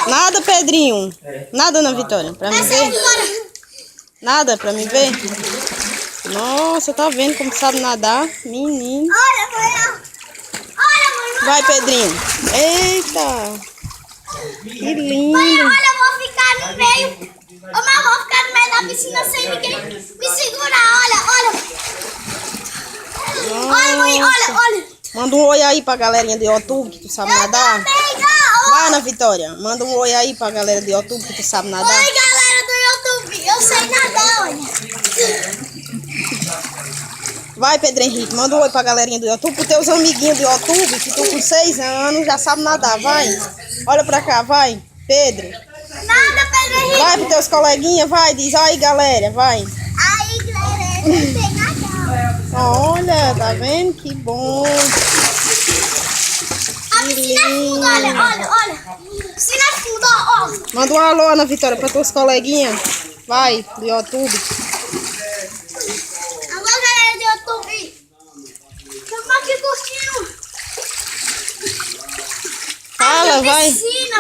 Nada, Pedrinho. Nada, Ana Vitória, pra me ver. Nada pra me ver. Nossa, tá vendo como sabe nadar? Menino. Vai, Pedrinho. Eita. Que lindo. Olha, eu vou ficar no meio. Eu vou ficar no meio da piscina sem ninguém me segurar. Olha. Manda um oi aí pra galerinha do YouTube que tu sabe nadar. Vai, Ana Vitória. Manda um oi aí pra galera do YouTube que tu sabe nadar. Oi, galera do YouTube. Eu sei nadar, olha. Vai, Pedro Henrique. Manda um oi pra galerinha do YouTube. Pros teus amiguinhos do YouTube que estão com 6 anos já sabem nadar. Vai. Olha pra cá, vai. Pedro. Nada, Pedro Henrique. Vai pros teus coleguinhas, vai. Diz aí, galera. Vai. Aí, galera, eu não sei nadar. Olha, tá vendo? Que bom. A piscina é fundo, olha. Piscina é fundo, ó. Manda um alô, Ana Vitória, pra tuas coleguinhas. Vai, do YouTube. Agora, galera do YouTube. Estamos aqui curtindo. Fala, vai. Piscina.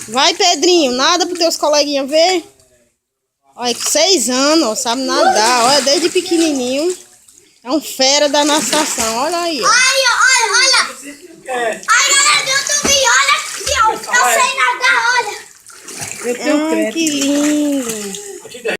Vai, Pedrinho. Nada pros teus coleguinhas ver. Olha, com 6 anos, ó, sabe nadar. Olha, desde pequenininho. É um fera da natação. Olha aí, ó. Olha. Ai, galera do YouTube, olha aqui, ó. Eu sei nadar, olha. Que lindo.